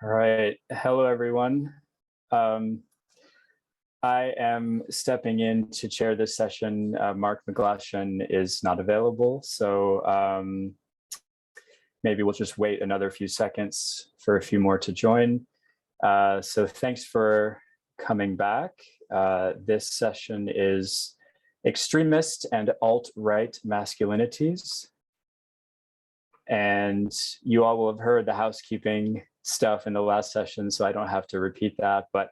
All right. Hello, everyone. I am stepping in to chair this session. Mark McGlashan is not available, so maybe we'll just wait another few seconds for a few more to join. So thanks for coming back. This session is Extremist and Alt-right Masculinities. And you all will have heard the housekeeping stuff in the last session, so I don't have to repeat that, but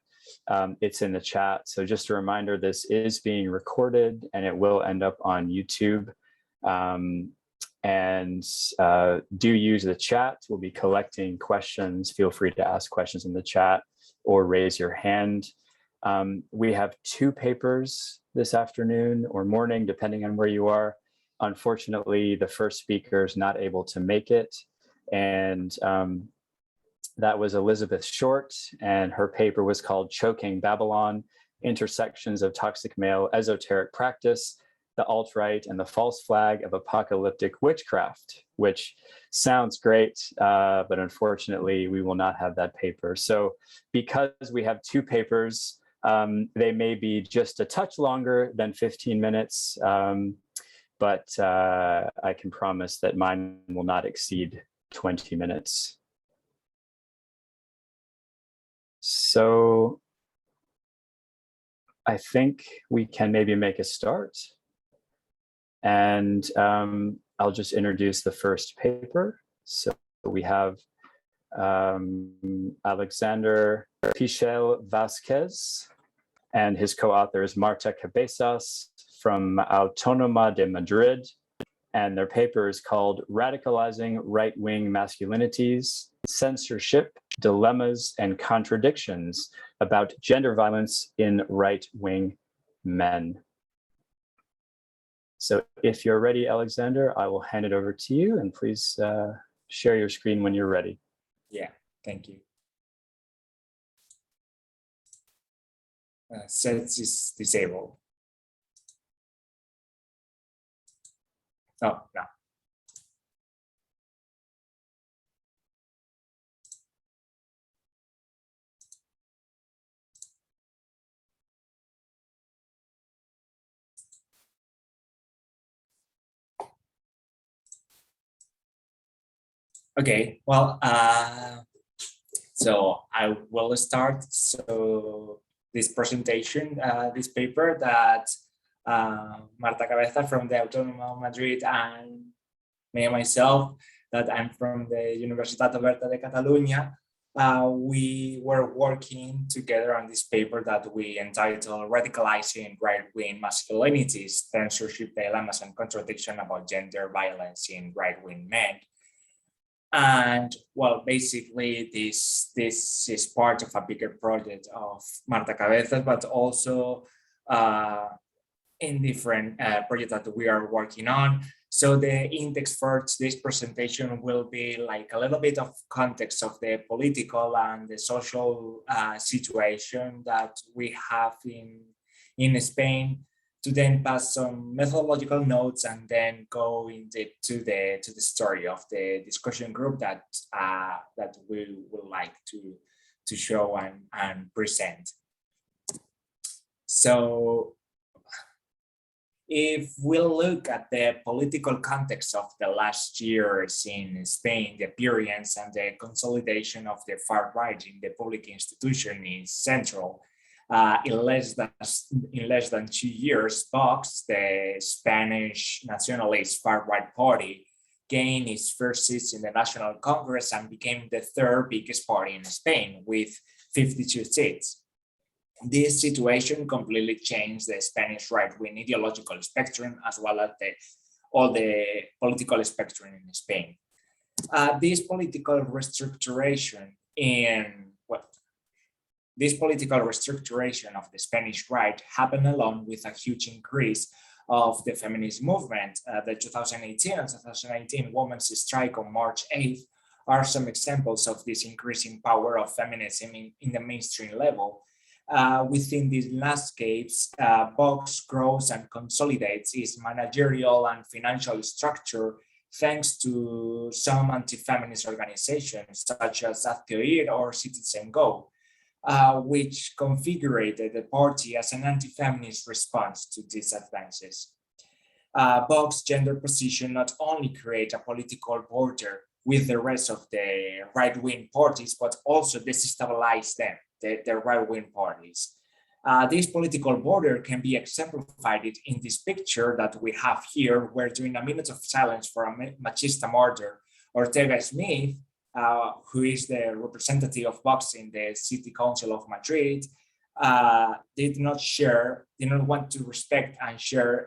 it's in the chat. So just a reminder, this is being recorded and it will end up on YouTube. Do use the chat. We'll be collecting questions. Feel free to ask questions in the chat or raise your hand. We have two papers this afternoon or morning, depending on where you are. Unfortunately, the first speaker is not able to make it. And that was Elizabeth Short, and her paper was called Choking Babylon, Intersections of Toxic Male Esoteric Practice, the Alt-Right and the False Flag of Apocalyptic Witchcraft, which sounds great, but unfortunately, we will not have that paper. So because we have two papers, they may be just a touch longer than 15 minutes, but I can promise that mine will not exceed 20 minutes. So I think we can maybe make a start. And I'll just introduce the first paper. So we have Alexandre Pichel-Vázquez, and his co-author is Marta Cabezas from Autónoma de Madrid. And their paper is called Radicalizing Right-Wing Masculinities, Censorship, Dilemmas, and Contradictions about Gender Violence in Right-Wing Men. So if you're ready, Alexander, I will hand it over to you, and please share your screen when you're ready. Yeah, thank you. Set is disabled. Oh, no. Okay, well, so I will start. So this presentation, this paper that Marta Cabezas from the Autónoma de Madrid and me and myself, that I'm from the Universitat Oberta de Catalunya, we were working together on this paper that we entitled Radicalizing Right-Wing Masculinities, Censorship, Dilemmas, and Contradictions about Gender Violence in Right-Wing Men. And well, basically this is part of a bigger project of Marta Cabezas, but also in different projects that we are working on. So the index for this presentation will be like a little bit of context of the political and the social situation that we have in Spain, to then pass some methodological notes and then go into the story of the discussion group that that we would like to show and present. So if we look at the political context of the last years in Spain, the appearance and the consolidation of the far right in the public institution is central. In less than 2 years, Vox, the Spanish nationalist far-right party, gained its first seats in the National Congress and became the third biggest party in Spain with 52 seats. This situation completely changed the Spanish right-wing ideological spectrum, as well as all the political spectrum in Spain. This political restructuration of the Spanish right happened along with a huge increase of the feminist movement. The 2018 and 2019 women's strike on March 8th are some examples of this increasing power of feminism in the mainstream level. Within these landscapes, Vox grows and consolidates its managerial and financial structure, thanks to some anti-feminist organizations such as Activate or Citizen Go, which configured the party as an anti-feminist response to these advances. Vox's gender position not only create a political border with the rest of the right-wing parties, but also destabilize them, the right-wing parties. This political border can be exemplified in this picture that we have here, where during a minute of silence for a machista murder, Ortega Smith, who is the representative of Vox in the City Council of Madrid, did not want to respect and share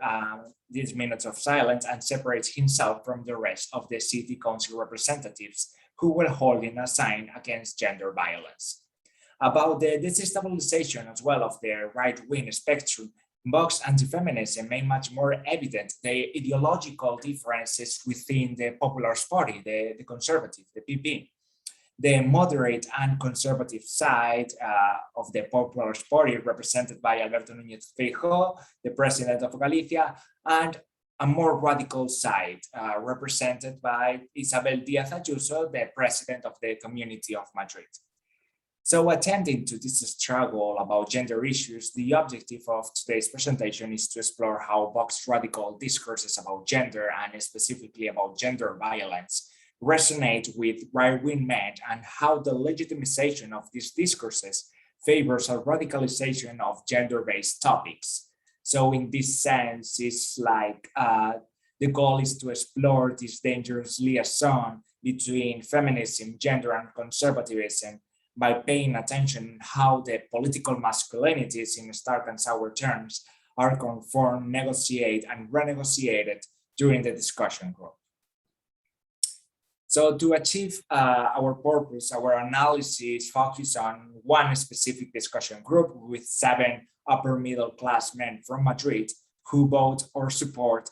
these minutes of silence, and separates himself from the rest of the City Council representatives who were holding a sign against gender violence. About the destabilization as well of the right-wing spectrum, Vox anti-feminism made much more evident the ideological differences within the Popular Party, the conservative, the PP. The moderate and conservative side of the Popular Party, represented by Alberto Núñez Feijóo, the president of Galicia, and a more radical side represented by Isabel Díaz Ayuso, the president of the Community of Madrid. So attending to this struggle about gender issues, the objective of today's presentation is to explore how Vox radical discourses about gender, and specifically about gender violence, resonate with right-wing men, and how the legitimization of these discourses favors a radicalization of gender-based topics. So in this sense, it's like the goal is to explore this dangerous liaison between feminism, gender, and conservatism by paying attention how the political masculinities, in stark and sour terms, are conformed, negotiated, and renegotiated during the discussion group. So to achieve our purpose, our analysis focused on one specific discussion group with 7 upper middle class men from Madrid who vote or support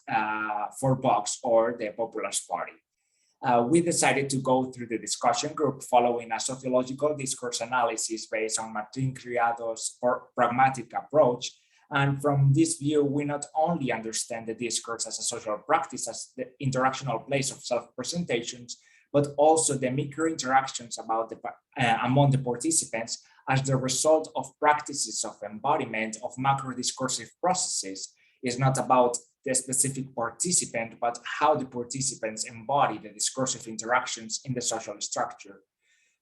for Vox or the Popular Party. We decided to go through the discussion group following a sociological discourse analysis based on Martín Criado's pragmatic approach. And from this view, we not only understand the discourse as a social practice, as the interactional place of self-presentations, but also the micro-interactions about among the participants as the result of practices of embodiment of macro-discursive processes. Is not about the specific participant, but how the participants embody the discursive interactions in the social structure.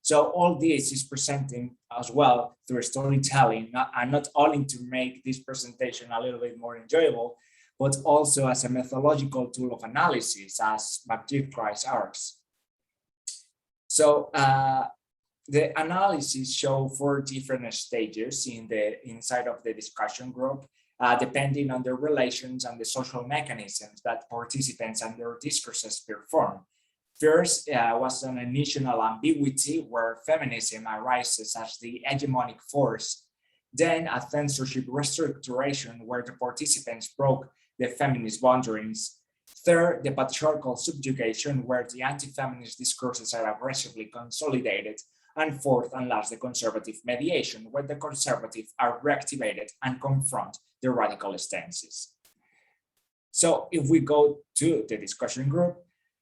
So all this is presenting as well through storytelling, and not only to make this presentation a little bit more enjoyable, but also as a methodological tool of analysis, as Madrid Price arcs. So the analysis show 4 different stages inside of the discussion group, depending on the relations and the social mechanisms that participants and their discourses perform. First was an initial ambiguity where feminism arises as the hegemonic force. Then a censorship restructuration where the participants broke the feminist boundaries. Third, the patriarchal subjugation where the anti-feminist discourses are aggressively consolidated. And fourth and last, the conservative mediation where the conservative are reactivated and confront the radical stances. So if we go to the discussion group,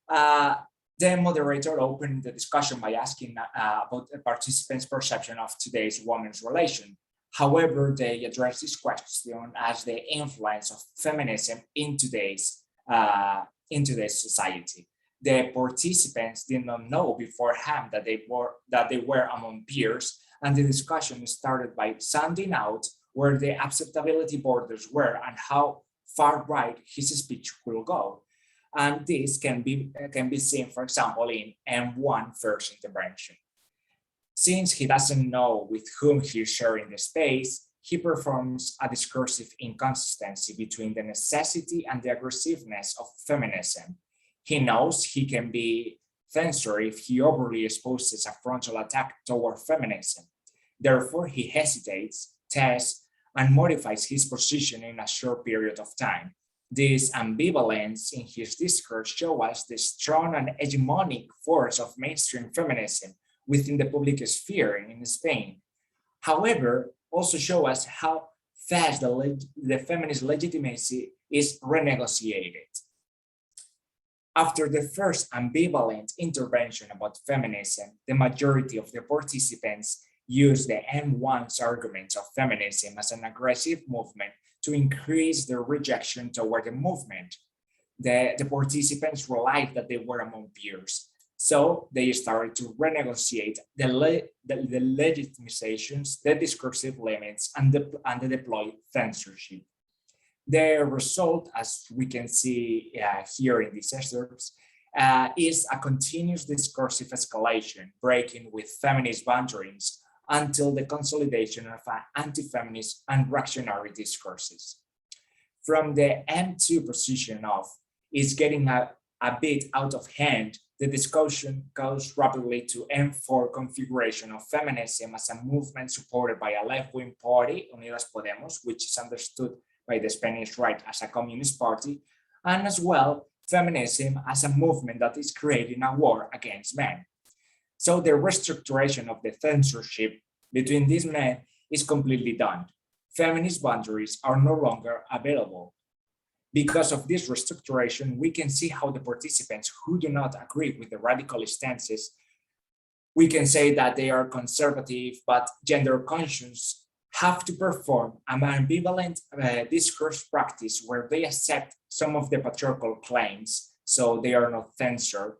the moderator opened the discussion by asking about the participants' perception of today's women's relation. However, they addressed this question as the influence of feminism in today's society. The participants did not know beforehand that they were among peers, and the discussion started by sounding out where the acceptability borders were and how far right his speech will go. And this can be seen, for example, in M1 first intervention. Since he doesn't know with whom he's sharing the space, he performs a discursive inconsistency between the necessity and the aggressiveness of feminism. He knows he can be censored if he overly exposes a frontal attack toward feminism. Therefore, he hesitates, tests, and modifies his position in a short period of time. This ambivalence in his discourse shows us the strong and hegemonic force of mainstream feminism within the public sphere in Spain. However, also show us how fast the feminist legitimacy is renegotiated. After the first ambivalent intervention about feminism, the majority of the participants used the M1's arguments of feminism as an aggressive movement to increase their rejection toward the movement. The participants realized that they were among peers, so they started to renegotiate the legitimizations, the discursive limits, and the deploy censorship. The result, as we can see here in these excerpts, is a continuous discursive escalation, breaking with feminist boundaries until the consolidation of anti-feminist and reactionary discourses. From the M2 position of is getting a bit out of hand, the discussion goes rapidly to M4 configuration of feminism as a movement supported by a left-wing party, Unidas Podemos, which is understood by the Spanish right as a communist party, and as well, feminism as a movement that is creating a war against men. So the restructuration of the censorship between these men is completely done. Feminist boundaries are no longer available. Because of this restructuration, we can see how the participants who do not agree with the radical stances, we can say that they are conservative but gender conscious, have to perform an ambivalent discourse practice where they accept some of the patriarchal claims, so they are not censored,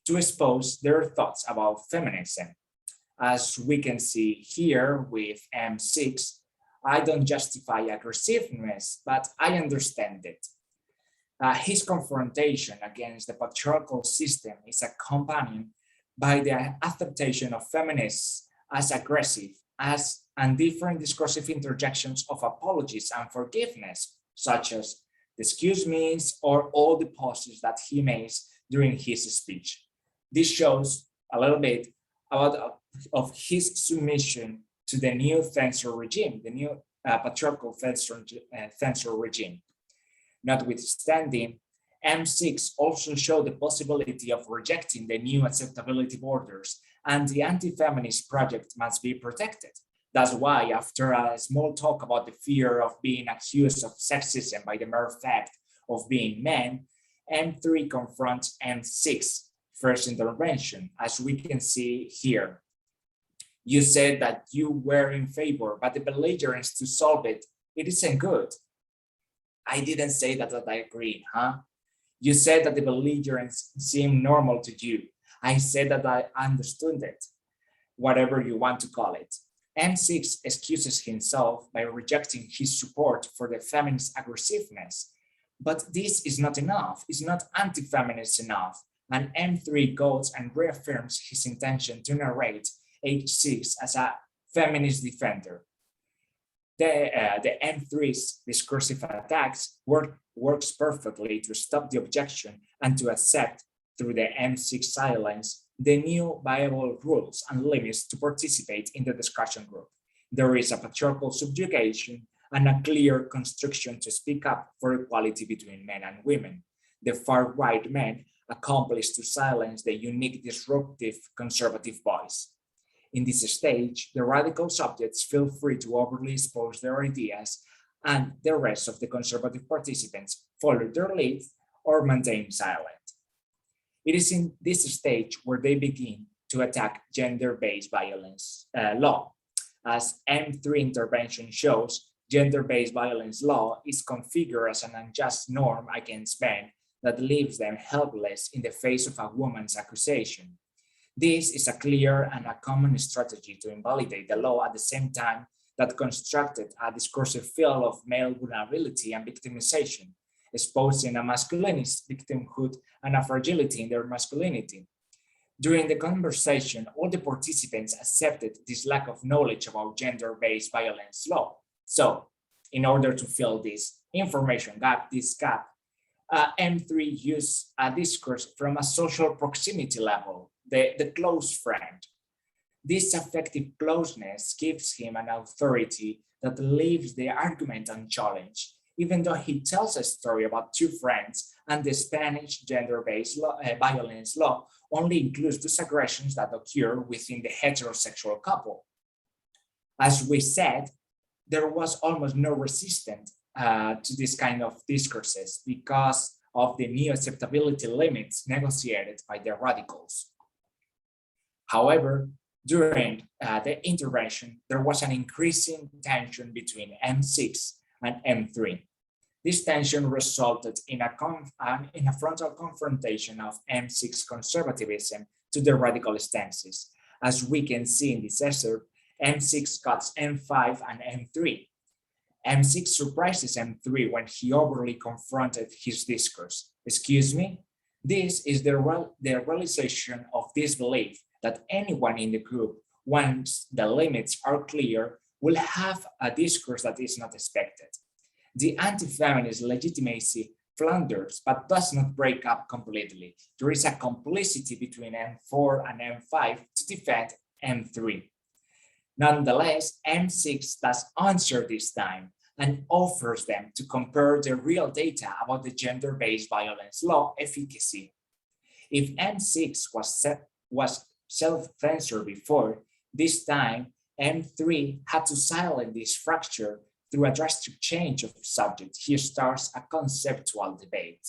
to expose their thoughts about feminism. As we can see here with M6, I don't justify aggressiveness, but I understand it. His confrontation against the patriarchal system is accompanied by the acceptation of feminists as aggressive, and different discursive interjections of apologies and forgiveness, such as the excuse me's or all the pauses that he makes during his speech. This shows a little bit of his submission to the new censor regime, the new patriarchal censor regime. Notwithstanding, M6 also showed the possibility of rejecting the new acceptability borders, and the anti-feminist project must be protected. That's why, after a small talk about the fear of being accused of sexism by the mere fact of being men, M3 confronts M6 first intervention, as we can see here. You said that you were in favor, but the belligerents to solve it isn't good. I didn't say that I agreed, huh? You said that the belligerents seem normal to you. I said that I understood it, whatever you want to call it. M6 excuses himself by rejecting his support for the feminist aggressiveness. But this is not enough, it's not anti-feminist enough. And M3 goes and reaffirms his intention to narrate H6 as a feminist defender. The M3's discursive attacks works perfectly to stop the objection and to accept through the M6 silence the new viable rules and limits to participate in the discussion group. There is a patriarchal subjugation and a clear constriction to speak up for equality between men and women. The far-right men accomplish to silence the unique disruptive conservative voice. In this stage, the radical subjects feel free to overtly expose their ideas, and the rest of the conservative participants follow their lead or maintain silent. It is in this stage where they begin to attack gender-based violence law. As M3 intervention shows, gender-based violence law is configured as an unjust norm against men that leaves them helpless in the face of a woman's accusation. This is a clear and a common strategy to invalidate the law at the same time that constructed a discursive field of male vulnerability and victimization, exposing a masculinist victimhood and a fragility in their masculinity. During the conversation, all the participants accepted this lack of knowledge about gender-based violence law. So, in order to fill this information gap, M3 used a discourse from a social proximity level, the close friend. This affective closeness gives him an authority that leaves the argument unchallenged, even though he tells a story about two friends and the Spanish gender-based violence law only includes those aggressions that occur within the heterosexual couple. As we said, there was almost no resistance to this kind of discourses because of the new acceptability limits negotiated by the radicals. However, during the intervention, there was an increasing tension between M6 and M3. This tension resulted in a frontal confrontation of M6 conservatism to the radical stances. As we can see in this excerpt, M6 cuts M5 and M3. M6 surprises M3 when he overly confronted his discourse. Excuse me? This is the realization of this belief that anyone in the group, once the limits are clear, will have a discourse that is not expected. The anti-feminist legitimacy flounders, but does not break up completely. There is a complicity between M4 and M5 to defend M3. Nonetheless, M6 does answer this time and offers them to compare the real data about the gender-based violence law efficacy. If M6 was self-censored before, this time M3 had to silence this fracture through a drastic change of subject. Here starts a conceptual debate.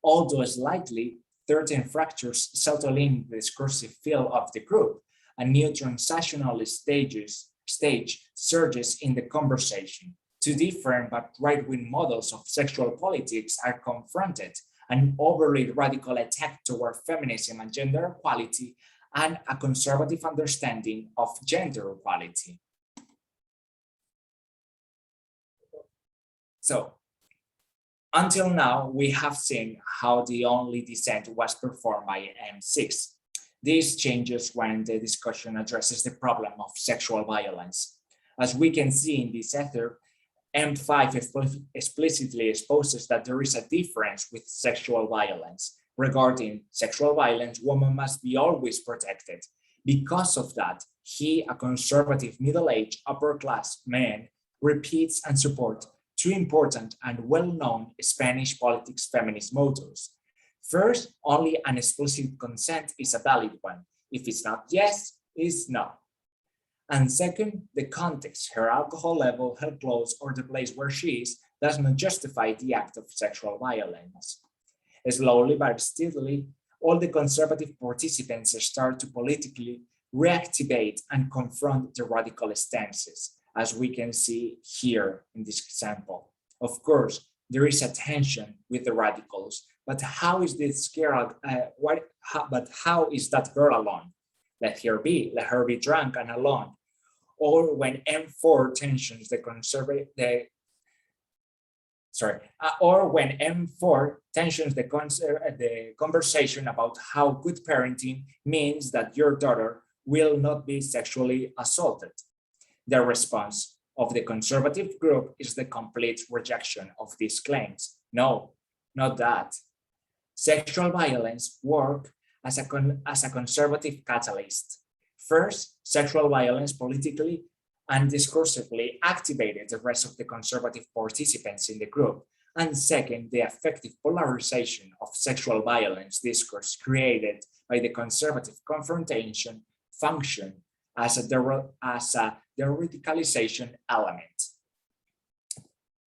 Although slightly, certain fractures settle in the discursive field of the group, a new transactional stage surges in the conversation. Two different but right-wing models of sexual politics are confronted, an overly radical attack toward feminism and gender equality, and a conservative understanding of gender equality. So, until now, we have seen how the only dissent was performed by M6. This changes when the discussion addresses the problem of sexual violence. As we can see in this excerpt, M5 explicitly exposes that there is a difference with sexual violence. Regarding sexual violence, women must be always protected. Because of that, he, a conservative middle-aged upper-class man, repeats and supports two important and well-known Spanish politics feminist mottos. First, only an explicit consent is a valid one. If it's not yes, it's no. And second, the context, her alcohol level, her clothes, or the place where she is, does not justify the act of sexual violence. Slowly but steadily, all the conservative participants start to politically reactivate and confront the radical stances, as we can see here in this example. Of course, there is a tension with the radicals, but how is this girl? How is that girl alone? Let her be drunk and alone. Or when M4 tensions the conversation about how good parenting means that your daughter will not be sexually assaulted. The response of the conservative group is the complete rejection of these claims. No, not that. Sexual violence works as a conservative catalyst. First, sexual violence politically and discursively activated the rest of the conservative participants in the group. And second, the effective polarization of sexual violence discourse created by the conservative confrontation function as a radicalization element.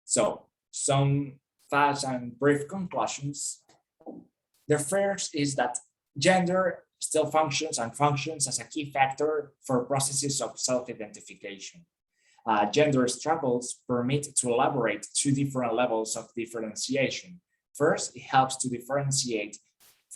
So, some fast and brief conclusions. The first is that gender still functions as a key factor for processes of self-identification. Gender struggles permit to elaborate two different levels of differentiation. First, it helps to differentiate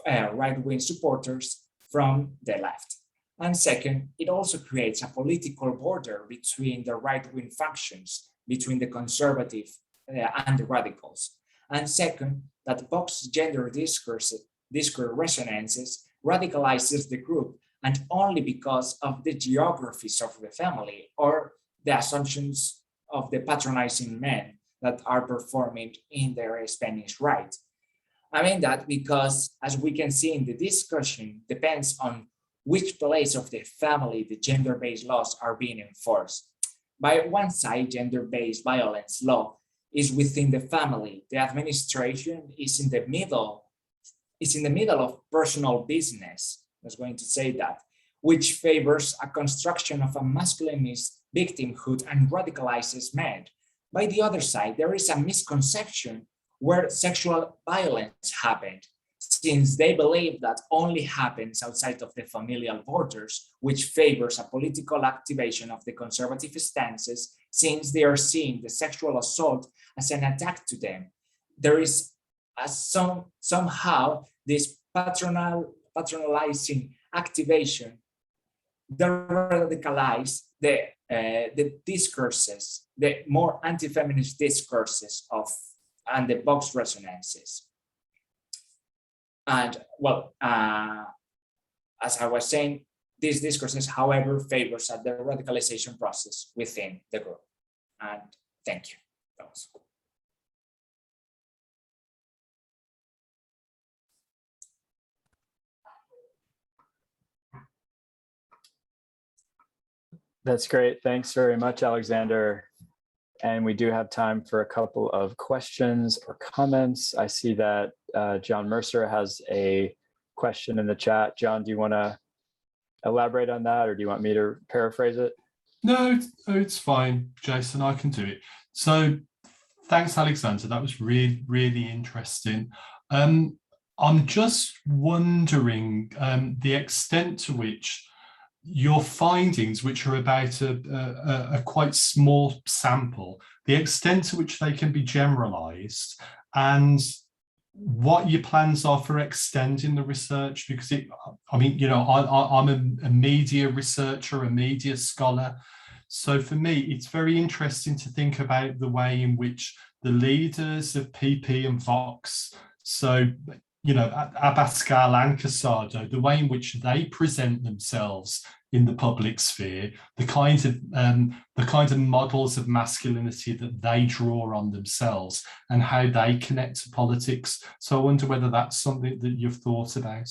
right-wing supporters from the left. And second, it also creates a political border between the right-wing factions, between the conservative and the radicals. And second, that Vox gender discourse resonances radicalizes the group, and only because of the geographies of the family or the assumptions of the patronizing men that are performing in their Spanish right. I mean that because, as we can see in the discussion, depends on which place of the family the gender-based laws are being enforced. By one side, gender-based violence law is within the family. The administration is in the middle of personal business, I was going to say that, which favors a construction of a masculinist victimhood and radicalizes men. By the other side, there is a misconception where sexual violence happened, since they believe that only happens outside of the familial borders, which favors a political activation of the conservative stances, since they are seeing the sexual assault as an attack to them. There is somehow this patronalizing activation that radicalize the discourses, the more anti-feminist discourses and the Vox resonances. And well, as I was saying, these discourses, however, favors the radicalization process within the group. And thank you. That was cool. That's great. Thanks very much, Alexander. And we do have time for a couple of questions or comments. I see that John Mercer has a question in the chat. John, do you want to elaborate on that, or do you want me to paraphrase it? No, it's fine, Jason. I can do it. So thanks, Alexander. That was really, really interesting. I'm just wondering the extent to which your findings, which are about a quite small sample, the extent to which they can be generalized, and what your plans are for extending the research. Because I mean, you know, I'm a media researcher, a media scholar. So for me, it's very interesting to think about the way in which the leaders of PP and Vox, so, you know, Abascal and Casado, the way in which they present themselves in the public sphere, the kind of models of masculinity that they draw on themselves and how they connect to politics. So I wonder whether that's something that you've thought about.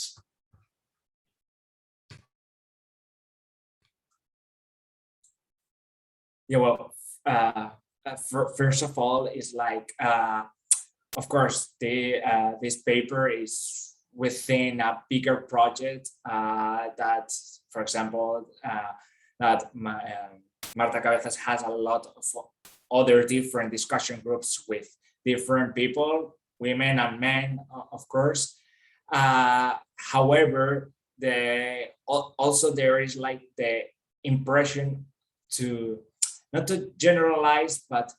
Yeah, well, first of all, it's like, of course, this paper is within a bigger project that, for example, that Marta Cabezas has a lot of other different discussion groups with different people, women and men, of course. However, also there is like the impression to, not to generalize, but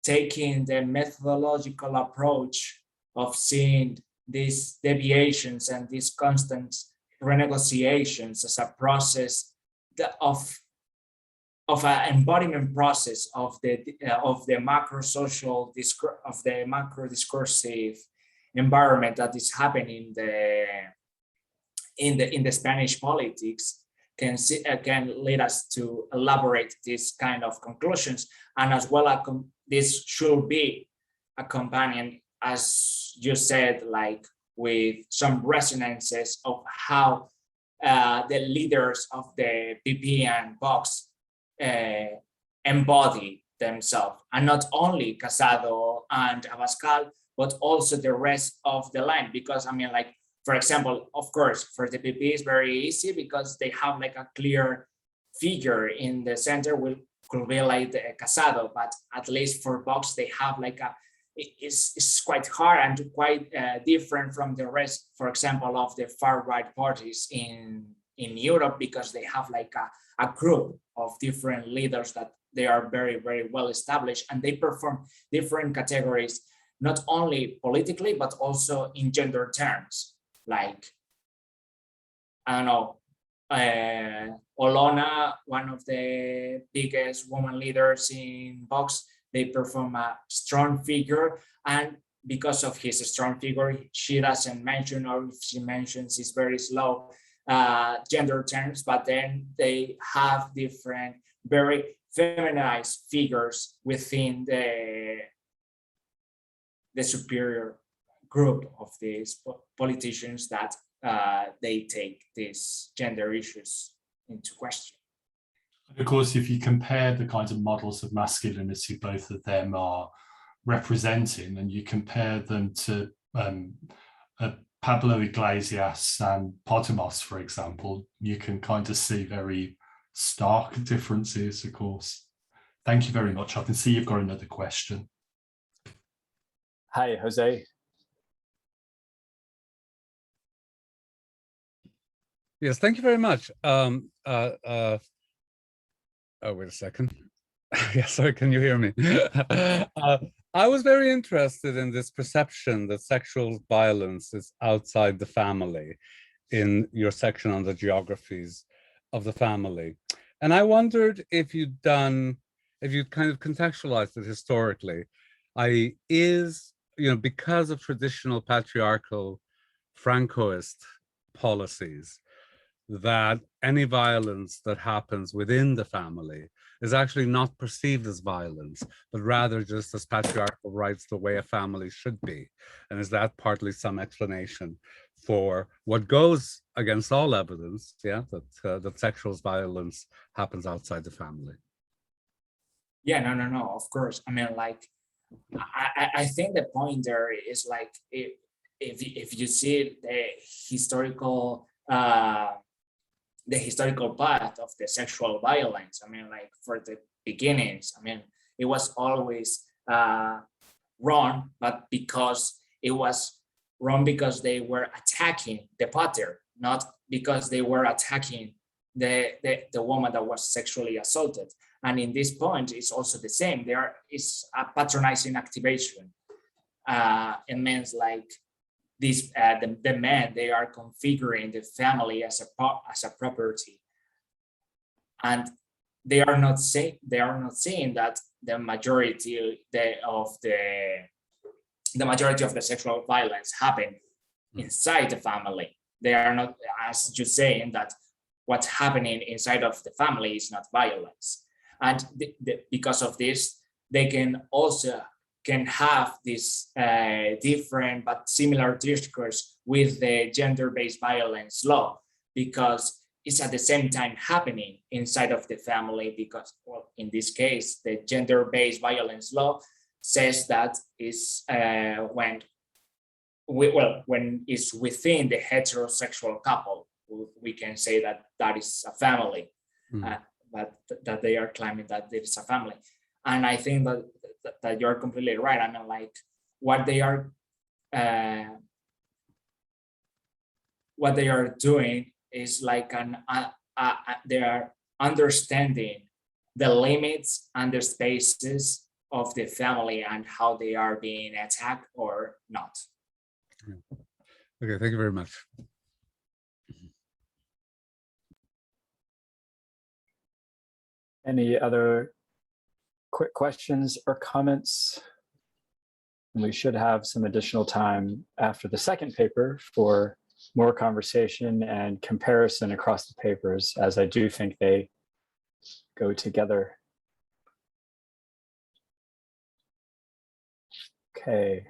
taking the methodological approach of seeing these deviations and these constant renegotiations as a process of an embodiment process of the macro social of the macro discursive environment that is happening in the Spanish politics can lead us to elaborate these kind of conclusions, and as well this should be a companion, as you said, like with some resonances of how the leaders of the PP and Vox embody themselves, and not only Casado and Abascal, but also the rest of the line. Because I mean, like, for example, of course, for the PP it's very easy because they have like a clear figure in the center, could be like the Casado, but at least for Vox they have like it's quite hard and quite different from the rest, for example, of the far right parties in Europe, because they have like a group of different leaders that they are very, very well established, and they perform different categories, not only politically, but also in gender terms. Like, I don't know, Olona, one of the biggest woman leaders in Vox, they perform a strong figure, and because of his strong figure, she doesn't mention, or if she mentions, it's very slow gender terms, but then they have different, very feminized figures within the superior group of these politicians that they take these gender issues into question. And of course, if you compare the kinds of models of masculinity both of them are representing, and you compare them to Pablo Iglesias and Podemos, for example, you can kind of see very stark differences, of course. Thank you very much. I can see you've got another question. Hi, Jose. Yes, thank you very much. Oh, wait a second. Yeah, sorry, can you hear me? I was very interested in this perception that sexual violence is outside the family in your section on the geographies of the family. And I wondered if you'd kind of contextualized it historically, because of traditional patriarchal Francoist policies, that any violence that happens within the family is actually not perceived as violence, but rather just as patriarchal rights the way a family should be. And is that partly some explanation for what goes against all evidence, that sexual violence happens outside the family? Yeah, no, of course. I mean, like, I think the point there is like, if you see the historical path of the sexual violence, I mean, like, for the beginnings, I mean, it was always wrong, but because it was wrong because they were attacking the pater, not because they were attacking the woman that was sexually assaulted. And in this point, it's also the same. There is a patronizing activation. It means like this, the men, they are configuring the family as a property, and they are not saying that the majority of the sexual violence happen inside the family. They are not, as you saying, that what's happening inside of the family is not violence. And because of this, they can have this different but similar discourse with the gender-based violence law, because it's at the same time happening inside of the family, because, well, in this case, the gender-based violence law says that is when it's within the heterosexual couple, we can say that is a family. But that they are claiming that it is a family. And I think that you're completely right. I mean, like, what they are doing is like they are understanding the limits and the spaces of the family and how they are being attacked or not. Okay, thank you very much. Any other quick questions or comments? And we should have some additional time after the second paper for more conversation and comparison across the papers, as I do think they go together. Okay.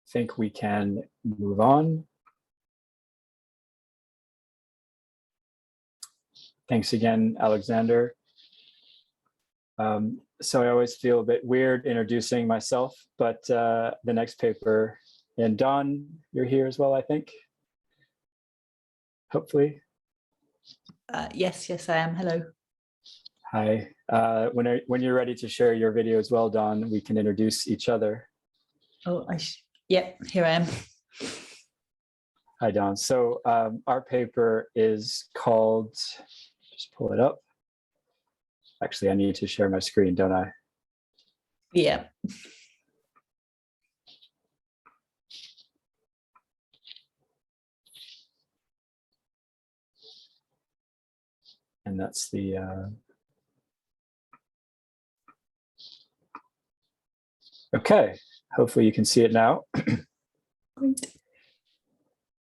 I think we can move on. Thanks again, Alexander. So I always feel a bit weird introducing myself, but the next paper, and Dawn, you're here as well, I think. Hopefully. Yes, I am. Hello. Hi. When you're ready to share your video as well, Dawn, we can introduce each other. Oh, yeah, here I am. Hi, Dawn. So our paper is called, just pull it up. Actually, I need to share my screen, don't I? Yeah. And that's the, okay, hopefully you can see it now.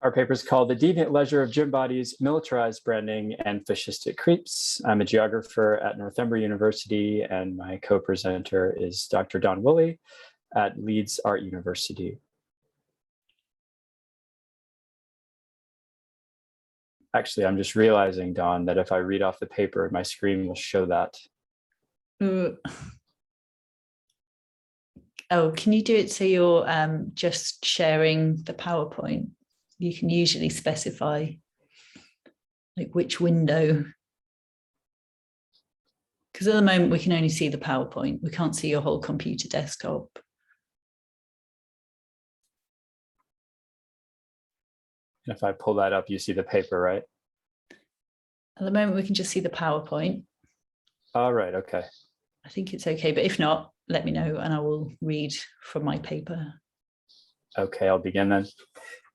Our paper is called The Deviant Leisure of Gym Bodies, Militarized Branding, and Fascistic Creeps. I'm a geographer at Northumbria University, and my co-presenter is Dr. Don Woolley at Leeds Art University. Actually, I'm just realizing, Don, that if I read off the paper, my screen will show that. Oh, can you do it so you're just sharing the PowerPoint? You can usually specify like which window, Because at the moment we can only see the PowerPoint. We can't see your whole computer desktop. If I pull that up, you see the paper, right? At the moment we can just see the PowerPoint. All right, okay. I think it's okay, but if not, let me know and I will read from my paper. Okay, I'll begin then.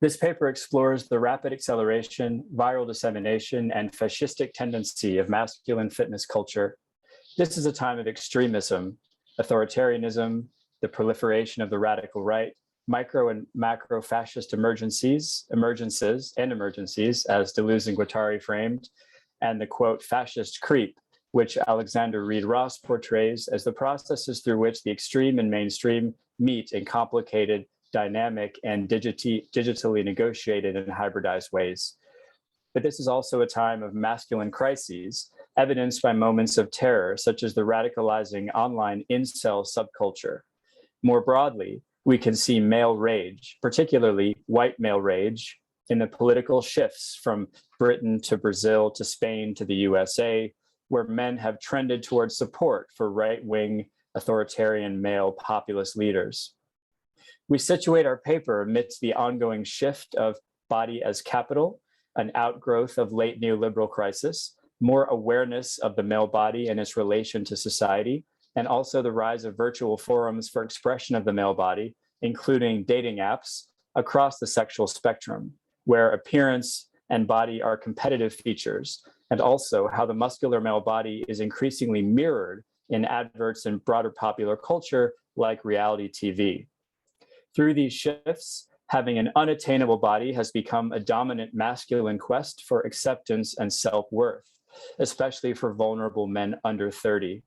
This paper explores the rapid acceleration, viral dissemination, and fascistic tendency of masculine fitness culture. This is a time of extremism, authoritarianism, the proliferation of the radical right, micro and macro fascist emergencies, as Deleuze and Guattari framed, and the quote, fascist creep, which Alexander Reed Ross portrays as the processes through which the extreme and mainstream meet in complicated, dynamic, and digitally negotiated and hybridized ways. But this is also a time of masculine crises, evidenced by moments of terror, such as the radicalizing online incel subculture. More broadly, we can see male rage, particularly white male rage, in the political shifts from Britain to Brazil to Spain to the USA, where men have trended towards support for right-wing authoritarian male populist leaders. We situate our paper amidst the ongoing shift of body as capital, an outgrowth of late neoliberal crisis, more awareness of the male body and its relation to society, and also the rise of virtual forums for expression of the male body, including dating apps across the sexual spectrum, where appearance and body are competitive features, and also how the muscular male body is increasingly mirrored in adverts and broader popular culture like reality TV. Through these shifts, having an unattainable body has become a dominant masculine quest for acceptance and self-worth, especially for vulnerable men under 30.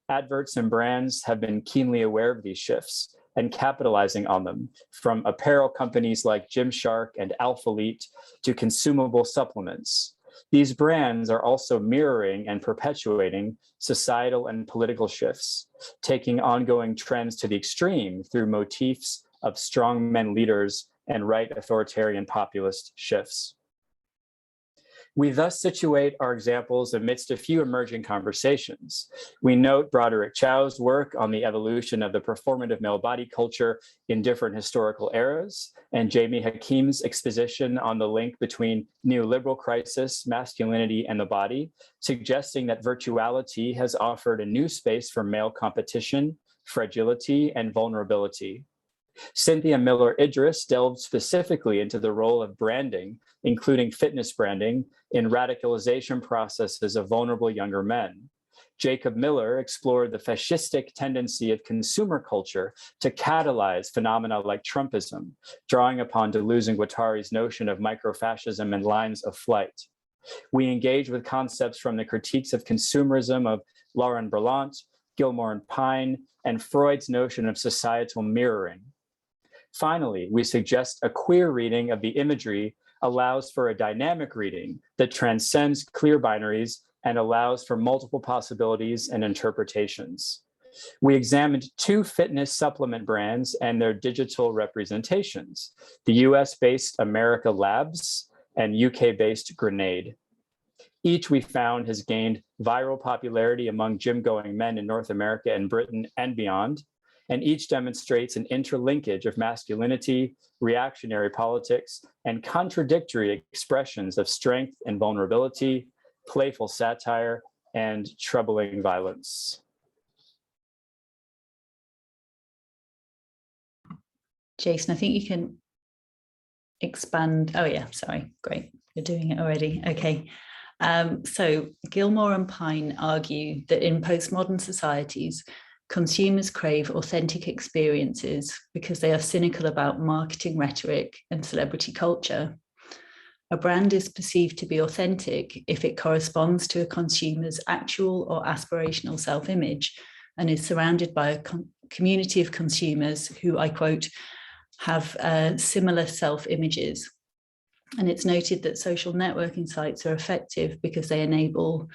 Adverts and brands have been keenly aware of these shifts and capitalizing on them, from apparel companies like Gymshark and Alphalete to consumable supplements. These brands are also mirroring and perpetuating societal and political shifts, taking ongoing trends to the extreme through motifs of strong men leaders and right authoritarian populist shifts. We thus situate our examples amidst a few emerging conversations. We note Broderick Chow's work on the evolution of the performative male body culture in different historical eras, and Jamie Hakim's exposition on the link between neoliberal crisis, masculinity, and the body, suggesting that virtuality has offered a new space for male competition, fragility, and vulnerability. Cynthia Miller-Idris delved specifically into the role of branding, including fitness branding, in radicalization processes of vulnerable younger men. Jacob Miller explored the fascistic tendency of consumer culture to catalyze phenomena like Trumpism, drawing upon Deleuze and Guattari's notion of microfascism and lines of flight. We engage with concepts from the critiques of consumerism of Lauren Berlant, Gilmore and Pine, and Freud's notion of societal mirroring. Finally, we suggest a queer reading of the imagery allows for a dynamic reading that transcends clear binaries and allows for multiple possibilities and interpretations. We examined 2 fitness supplement brands and their digital representations, the US-based America Labs and UK-based Grenade. Each, we found, has gained viral popularity among gym-going men in North America and Britain and beyond, and each demonstrates an interlinkage of masculinity, reactionary politics, and contradictory expressions of strength and vulnerability, playful satire, and troubling violence. Jason, I think you can expand. Oh yeah, sorry, great, you're doing it already, okay. So Gilmore and Pine argue that in postmodern societies, consumers crave authentic experiences because they are cynical about marketing rhetoric and celebrity culture. A brand is perceived to be authentic if it corresponds to a consumer's actual or aspirational self-image and is surrounded by a community of consumers who, I quote, have similar self-images. And it's noted that social networking sites are effective because they enable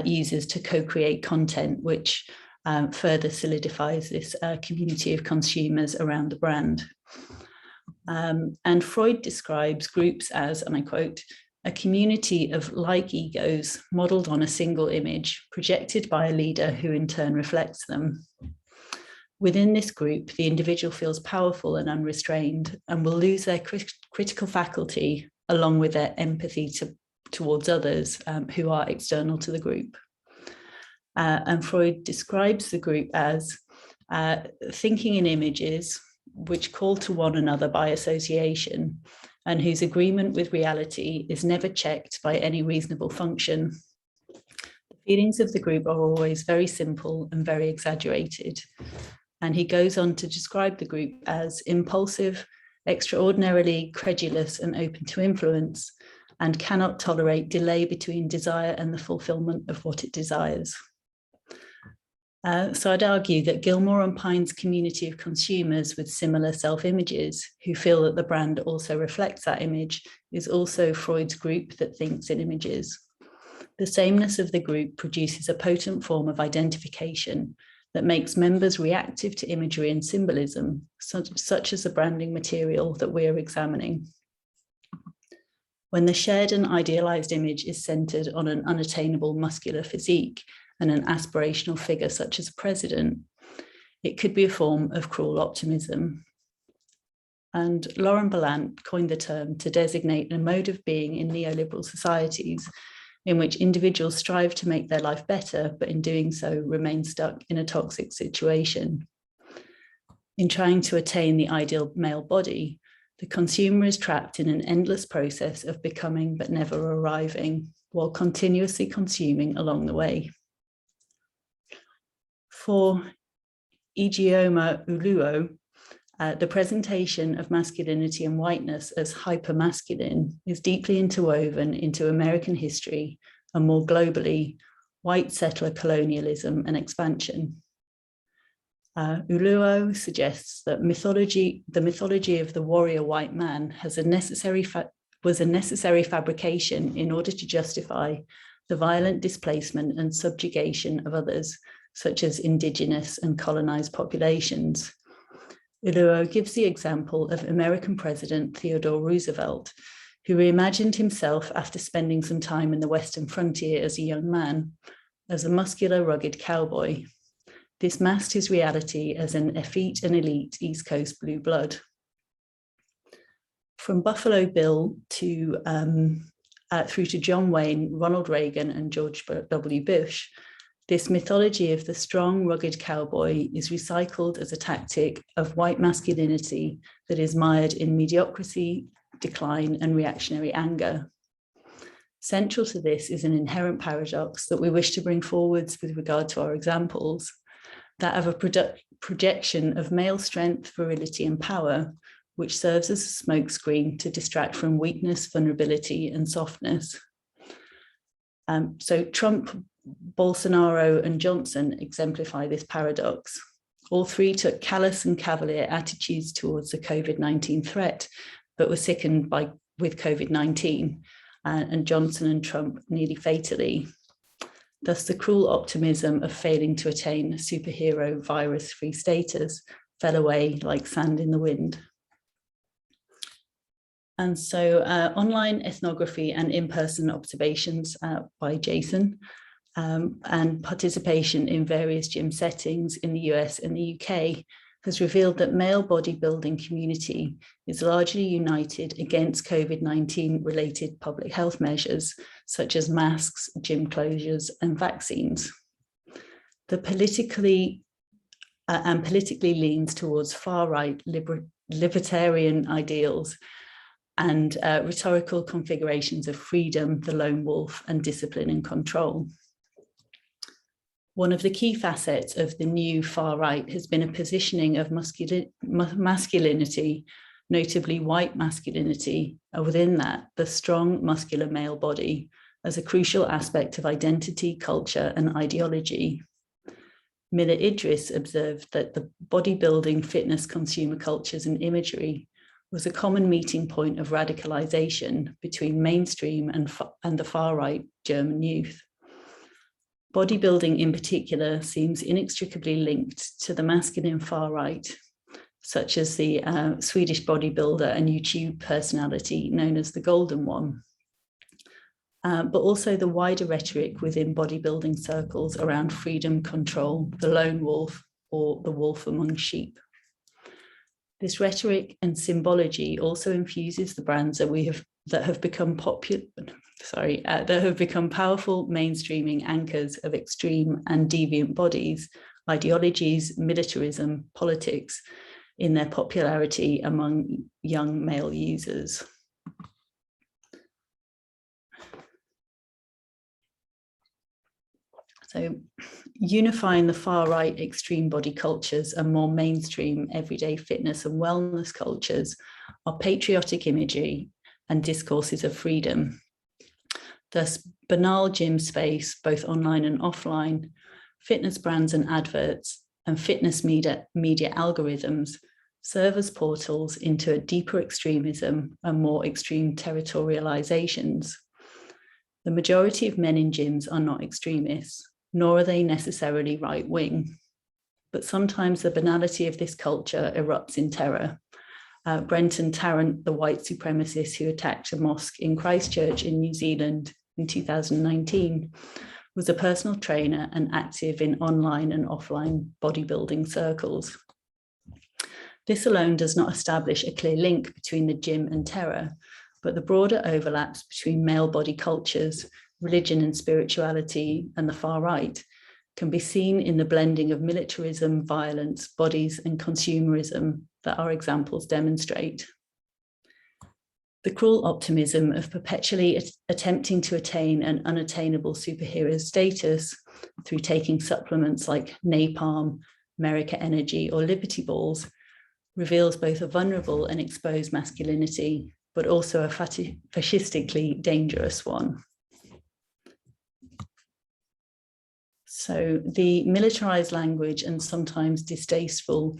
users to co-create content, which further solidifies this community of consumers around the brand. And Freud describes groups as, and I quote, a community of like egos modeled on a single image projected by a leader who in turn reflects them. Within this group, the individual feels powerful and unrestrained and will lose their critical faculty along with their empathy towards others who are external to the group. And Freud describes the group as thinking in images which call to one another by association and whose agreement with reality is never checked by any reasonable function. The feelings of the group are always very simple and very exaggerated. And he goes on to describe the group as impulsive, extraordinarily credulous and open to influence, and cannot tolerate delay between desire and the fulfillment of what it desires. So I'd argue that Gilmore and Pine's community of consumers with similar self-images who feel that the brand also reflects that image is also Freud's group that thinks in images. The sameness of the group produces a potent form of identification that makes members reactive to imagery and symbolism, such as the branding material that we are examining. When the shared and idealized image is centered on an unattainable muscular physique and an aspirational figure such as a president, it could be a form of cruel optimism. And Laurent Ballant coined the term to designate a mode of being in neoliberal societies in which individuals strive to make their life better, but in doing so remain stuck in a toxic situation. In trying to attain the ideal male body, the consumer is trapped in an endless process of becoming but never arriving, while continuously consuming along the way. For Ijeoma Uluo, the presentation of masculinity and whiteness as hypermasculine is deeply interwoven into American history and more globally, white settler colonialism and expansion. Uluo suggests that the mythology of the warrior white man was a necessary fabrication in order to justify the violent displacement and subjugation of others, such as indigenous and colonized populations. Uluo gives the example of American President Theodore Roosevelt, who reimagined himself after spending some time in the Western frontier as a young man, as a muscular, rugged cowboy. This masked his reality as an effete and elite East Coast blue blood. From Buffalo Bill to through to John Wayne, Ronald Reagan, and George W. Bush, this mythology of the strong, rugged cowboy is recycled as a tactic of white masculinity that is mired in mediocrity, decline, and reactionary anger. Central to this is an inherent paradox that we wish to bring forwards with regard to our examples, that of a projection of male strength, virility, and power, which serves as a smokescreen to distract from weakness, vulnerability, and softness. So Trump, Bolsonaro, and Johnson exemplify this paradox. All three took callous and cavalier attitudes towards the COVID-19 threat, but were sickened with COVID-19, and Johnson and Trump nearly fatally. Thus, the cruel optimism of failing to attain superhero virus-free status fell away like sand in the wind. And so online ethnography and in-person observations by Jason and participation in various gym settings in the US and the UK has revealed that male bodybuilding community is largely united against COVID-19 related public health measures, such as masks, gym closures, and vaccines. The politically leans towards far-right libertarian ideals and rhetorical configurations of freedom, the lone wolf, and discipline and control. One of the key facets of the new far right has been a positioning of masculinity, notably white masculinity, and within that, the strong muscular male body as a crucial aspect of identity, culture, and ideology. Miller Idris observed that the bodybuilding, fitness, consumer cultures, and imagery was a common meeting point of radicalization between mainstream and the far-right German youth. Bodybuilding in particular seems inextricably linked to the masculine far-right, such as the Swedish bodybuilder and YouTube personality known as the Golden One. but also the wider rhetoric within bodybuilding circles around freedom, control, the lone wolf, or the wolf among sheep. This rhetoric and symbology also infuses the brands that have become powerful mainstreaming anchors of extreme and deviant bodies, ideologies, militarism, politics in their popularity among young male users. So unifying the far-right extreme body cultures and more mainstream everyday fitness and wellness cultures are patriotic imagery and discourses of freedom. Thus, banal gym space, both online and offline, fitness brands and adverts, and fitness media algorithms serve as portals into a deeper extremism and more extreme territorializations. The majority of men in gyms are not extremists, nor are they necessarily right-wing. But sometimes the banality of this culture erupts in terror. Brenton Tarrant, the white supremacist who attacked a mosque in Christchurch in New Zealand in 2019, was a personal trainer and active in online and offline bodybuilding circles. This alone does not establish a clear link between the gym and terror, but the broader overlaps between male body cultures, religion and spirituality, and the far right can be seen in the blending of militarism, violence, bodies, and consumerism that our examples demonstrate. The cruel optimism of perpetually attempting to attain an unattainable superhero status through taking supplements like napalm, America Energy, or Liberty Balls reveals both a vulnerable and exposed masculinity, but also a fascistically dangerous one. So the militarized language and sometimes distasteful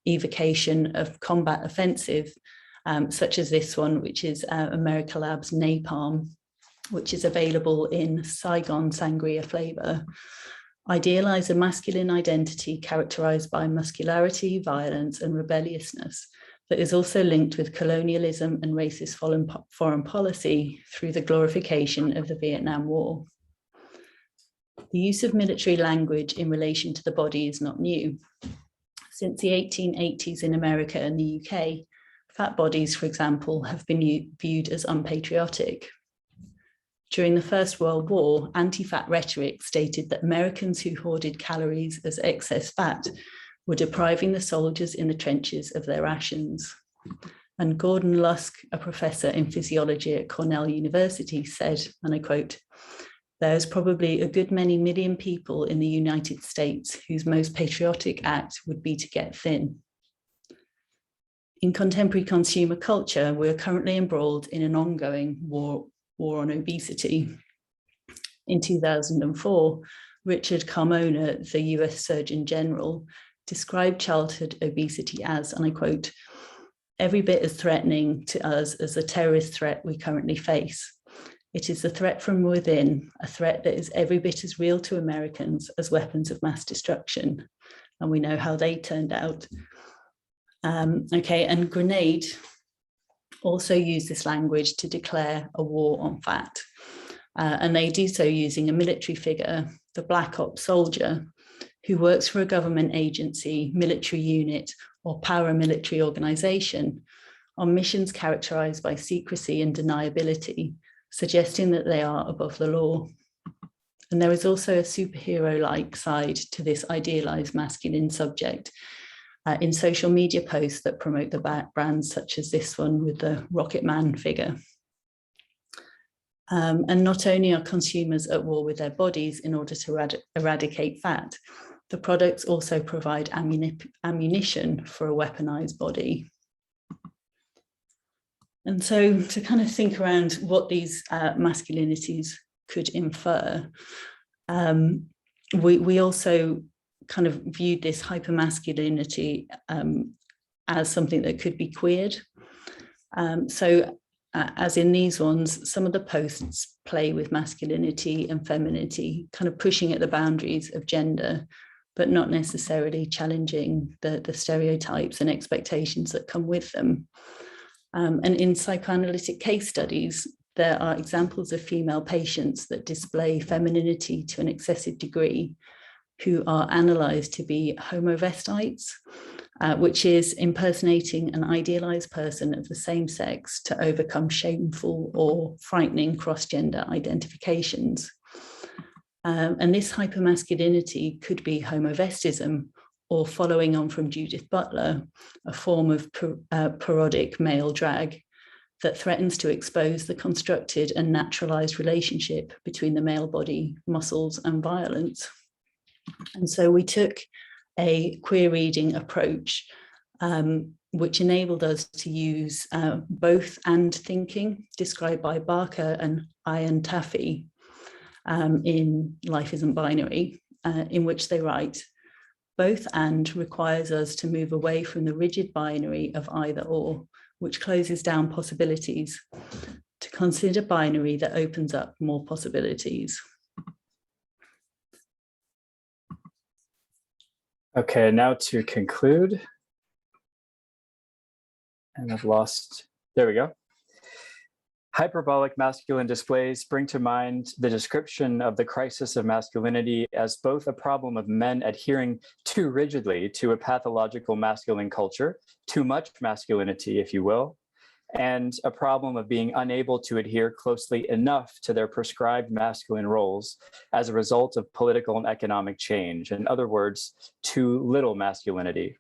evocation of combat offensive, such as this one, which is America Lab's napalm, which is available in Saigon Sangria flavor, idealize a masculine identity characterized by muscularity, violence, and rebelliousness that is also linked with colonialism and racist foreign policy through the glorification of the Vietnam War. The use of military language in relation to the body is not new. Since the 1880s in America and the UK, fat bodies, for example, have been viewed as unpatriotic. During the First World War, anti-fat rhetoric stated that Americans who hoarded calories as excess fat were depriving the soldiers in the trenches of their rations. And Gordon Lusk, a professor in physiology at Cornell University, said, and I quote, "There's probably a good many million people in the United States whose most patriotic act would be to get thin." In contemporary consumer culture, we're currently embroiled in an ongoing war on obesity. In 2004, Richard Carmona, the US Surgeon General, described childhood obesity as, and I quote, "every bit as threatening to us as the terrorist threat we currently face. It is the threat from within, a threat that is every bit as real to Americans as weapons of mass destruction." And we know how they turned out. And Grenade also use this language to declare a war on fat. And they do so using a military figure, the Black Ops soldier, who works for a government agency, military unit, or paramilitary organization on missions characterized by secrecy and deniability, suggesting that they are above the law. And there is also a superhero-like side to this idealized masculine subject in social media posts that promote the brands such as this one with the Rocket Man figure. And not only are consumers at war with their bodies in order to eradicate fat, the products also provide ammunition for a weaponized body. And so to kind of think around what these masculinities could infer, we also kind of viewed this hypermasculinity as something that could be queered. As in these ones, some of the posts play with masculinity and femininity, kind of pushing at the boundaries of gender, but not necessarily challenging the stereotypes and expectations that come with them. And in psychoanalytic case studies, there are examples of female patients that display femininity to an excessive degree who are analysed to be homovestites, which is impersonating an idealised person of the same sex to overcome shameful or frightening cross-gender identifications. And this hypermasculinity could be homovestism, or following on from Judith Butler, a form of parodic male drag that threatens to expose the constructed and naturalised relationship between the male body, muscles, and violence. And so we took a queer reading approach, which enabled us to use both and thinking, described by Barker and Ian Taffy in Life Isn't Binary, in which they write, both and requires us to move away from the rigid binary of either or, which closes down possibilities, to consider binary that opens up more possibilities. Okay, now to conclude. And I've lost, there we go. Hyperbolic masculine displays bring to mind the description of the crisis of masculinity as both a problem of men adhering too rigidly to a pathological masculine culture, too much masculinity, if you will, and a problem of being unable to adhere closely enough to their prescribed masculine roles as a result of political and economic change. In other words, too little masculinity.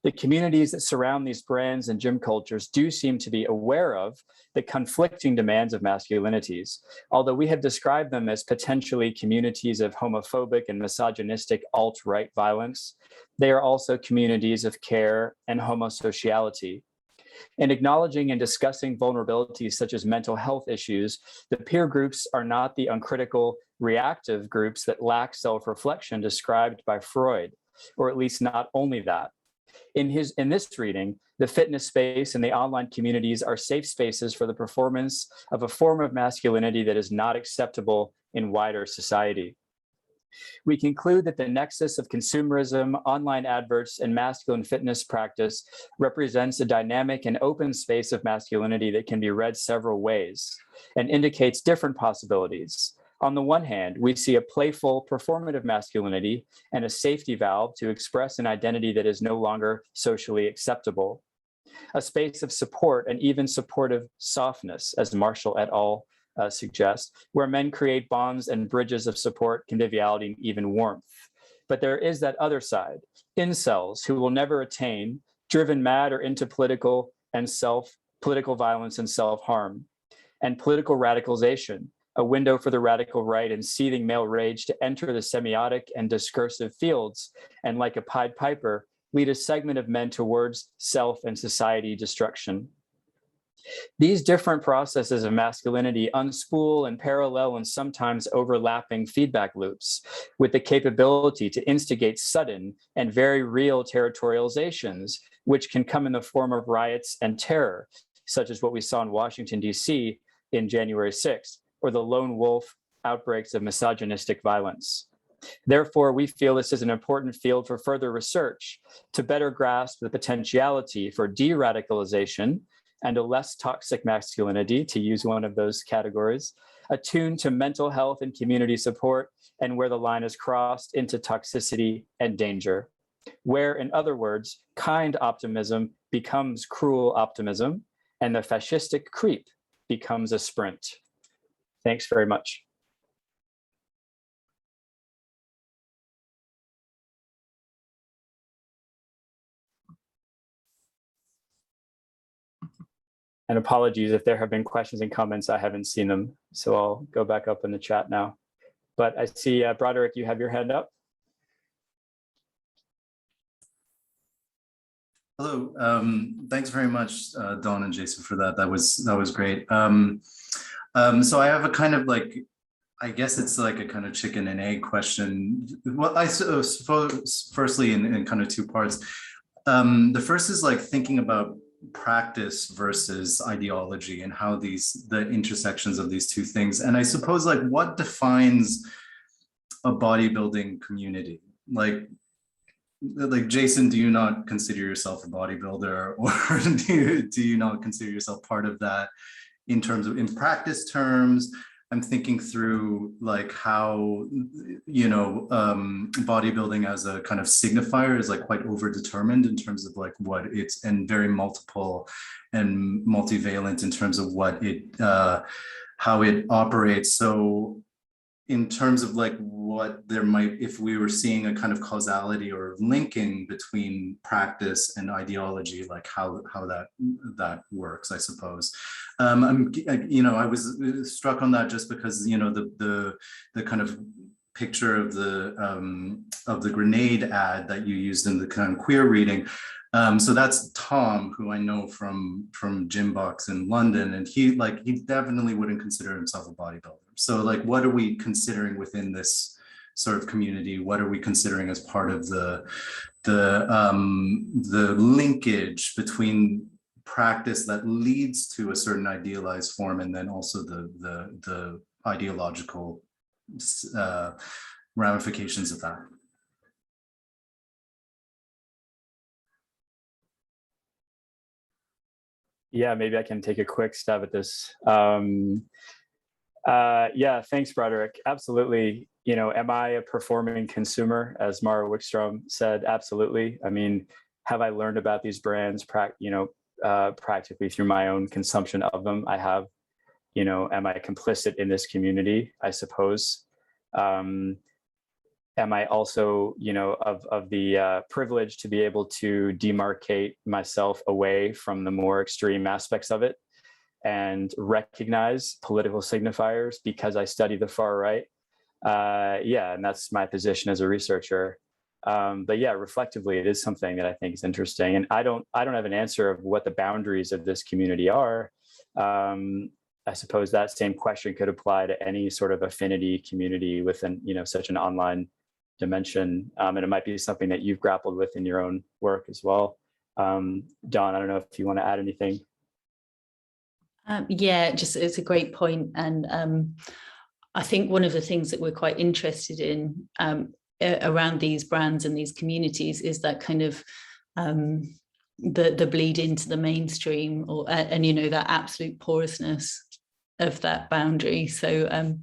The communities that surround these brands and gym cultures do seem to be aware of the conflicting demands of masculinities. Although we have described them as potentially communities of homophobic and misogynistic alt-right violence, they are also communities of care and homosociality. In acknowledging and discussing vulnerabilities such as mental health issues, the peer groups are not the uncritical, reactive groups that lack self-reflection described by Freud, or at least not only that. In this reading, the fitness space and the online communities are safe spaces for the performance of a form of masculinity that is not acceptable in wider society. We conclude that the nexus of consumerism, online adverts, and masculine fitness practice represents a dynamic and open space of masculinity that can be read several ways and indicates different possibilities. On the one hand, we see a playful, performative masculinity and a safety valve to express an identity that is no longer socially acceptable. A space of support and even supportive softness, as Marshall et al. Suggest, where men create bonds and bridges of support, conviviality, and even warmth. But there is that other side, incels who will never attain, driven mad or into political violence and self-harm, and political radicalization, a window for the radical right and seething male rage to enter the semiotic and discursive fields, and like a Pied Piper, lead a segment of men towards self and society destruction. These different processes of masculinity unspool and parallel and sometimes overlapping feedback loops with the capability to instigate sudden and very real territorializations, which can come in the form of riots and terror, such as what we saw in Washington, D.C. in January 6th, or the lone wolf outbreaks of misogynistic violence. Therefore, we feel this is an important field for further research to better grasp the potentiality for de-radicalization and a less toxic masculinity, to use one of those categories, attuned to mental health and community support, and where the line is crossed into toxicity and danger. Where, in other words, kind optimism becomes cruel optimism, and the fascistic creep becomes a sprint. Thanks very much. And apologies if there have been questions and comments, I haven't seen them. So I'll go back up in the chat now. But I see, Broderick, you have your hand up. Hello, thanks very much, Dawn and Jason, for that. That was great. So I have a kind of like, I guess it's like a kind of chicken and egg question. Well, I suppose firstly in kind of two parts. The first is like thinking about practice versus ideology and how the intersections of these two things. And I suppose like what defines a bodybuilding community? Like Jason, do you not consider yourself a bodybuilder, or do you not consider yourself part of that? in terms of, in practice terms, I'm thinking through like how, bodybuilding as a kind of signifier is like quite overdetermined in terms of like what it's, and very multiple and multivalent in terms of what it, how it operates. So in terms of like what there might, if we were seeing a kind of causality or linking between practice and ideology, like how that works, I suppose. I was struck on that just because, the kind of picture of the grenade ad that you used in the kind of queer reading. So that's Tom, who I know from Gymbox in London, and he definitely wouldn't consider himself a bodybuilder. So like, what are we considering within this sort of community? What are we considering as part of the linkage between practice that leads to a certain idealized form, and then also the ideological ramifications of that? Yeah, maybe I can take a quick stab at this. Yeah, thanks, Broderick. Absolutely. Am I a performing consumer, as Mara Wickstrom said? Absolutely. I mean, have I learned about these brands, practically through my own consumption of them? I have. Am I complicit in this community? I suppose. Am I also, of the privilege to be able to demarcate myself away from the more extreme aspects of it and recognize political signifiers because I study the far right? Yeah, and that's my position as a researcher. But yeah, reflectively, it is something that I think is interesting. And I don't have an answer of what the boundaries of this community are. I suppose that same question could apply to any sort of affinity community within, such an online dimension. And it might be something that you've grappled with in your own work as well. Dawn, I don't know if you want to add anything. Yeah, it's a great point. And I think one of the things that we're quite interested in around these brands and these communities is that kind of the bleed into the mainstream, and that absolute porousness of that boundary. So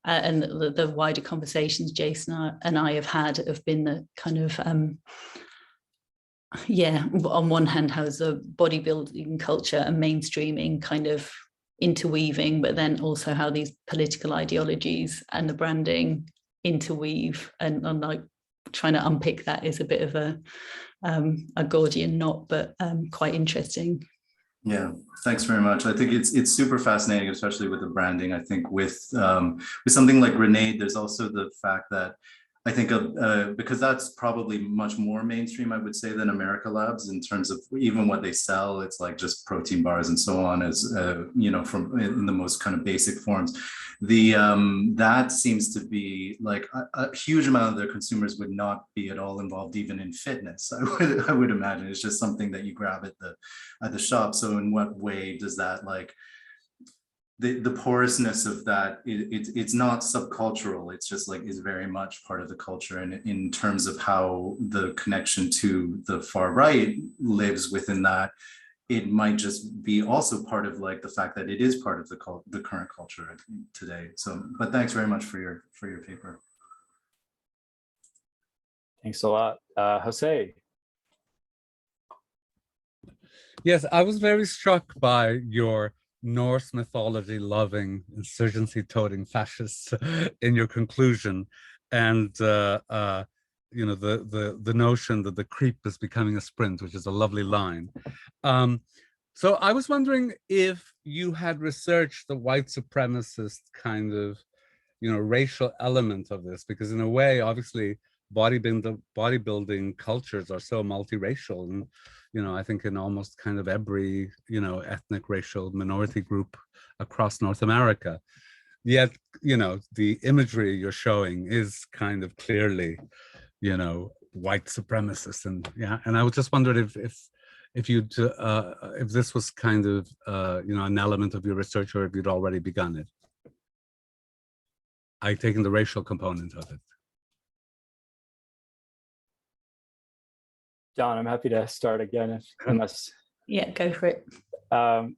and the wider conversations Jason and I have had have been the kind of on one hand, how's the bodybuilding culture and mainstreaming kind of interweaving, but then also how these political ideologies and the branding interweave, and like trying to unpick that is a bit of a Gordian knot, but quite interesting. Yeah, thanks very much. I think it's super fascinating, especially with the branding. I think with something like Grenade, there's also the fact that I think because that's probably much more mainstream, I would say, than America Labs in terms of even what they sell. It's like just protein bars and so on, as from in the most kind of basic forms. That seems to be like a huge amount of their consumers would not be at all involved even in fitness. I would imagine it's just something that you grab at the shop. So in what way does that like the porousness of that, it's not subcultural, it's just like is very much part of the culture, and in terms of how the connection to the far right lives within that, it might just be also part of like the fact that it is part of the current culture today. So, but thanks very much for your paper. Thanks a lot. Jose. Yes, I was very struck by your Norse mythology loving, insurgency toting fascists in your conclusion, and the notion that the creep is becoming a sprint, which is a lovely line. So I was wondering if you had researched the white supremacist kind of racial element of this, because in a way, obviously, bodybuilding cultures are so multiracial, and I think in almost kind of every ethnic racial minority group across North America. Yet the imagery you're showing is kind of clearly white supremacist, and I was just wondering if you'd if this was kind of an element of your research, or if you'd already begun it. I taken the racial component of it. Don, I'm happy to start again unless Yeah, go for it.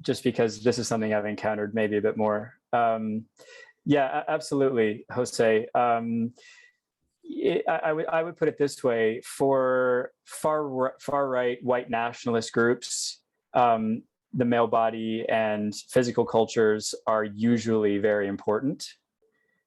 Just because this is something I've encountered maybe a bit more. Yeah, absolutely, Jose. I would put it this way: for far right white nationalist groups, the male body and physical cultures are usually very important.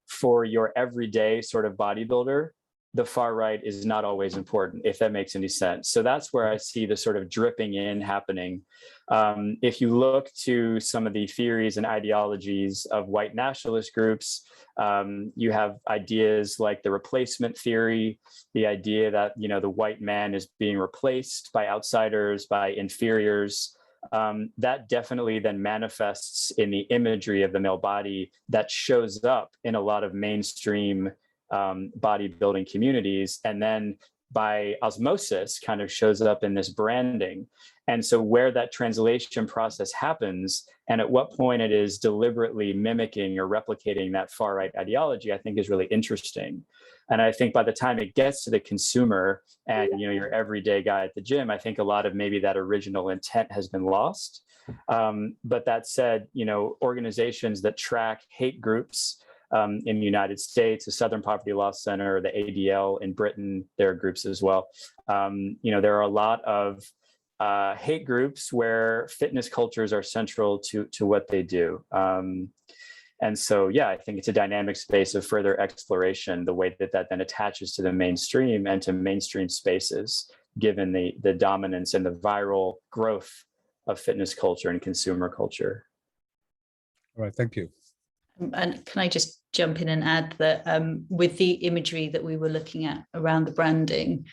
For your everyday sort of bodybuilder, the far right is not always important, if that makes any sense. So that's where I see the sort of dripping in happening. If you look to some of the theories and ideologies of white nationalist groups, you have ideas like the replacement theory, the idea that, you know, the white man is being replaced by outsiders, by inferiors. That definitely then manifests in the imagery of the male body that shows up in a lot of mainstream bodybuilding communities, and then by osmosis kind of shows up in this branding. And so where that translation process happens and at what point it is deliberately mimicking or replicating that far right ideology, I think is really interesting. And I think by the time it gets to the consumer and, you know, your everyday guy at the gym, I think a lot of maybe that original intent has been lost. But that said, you know, organizations that track hate groups in the United States, the Southern Poverty Law Center, the ADL in Britain, there are groups as well. You know, there are a lot of hate groups where fitness cultures are central to what they do. And so, yeah, I think it's a dynamic space of further exploration, the way that that then attaches to the mainstream and to mainstream spaces, given the dominance and the viral growth of fitness culture and consumer culture. All right, thank you. And can I just jump in and add that with the imagery that we were looking at around the branding,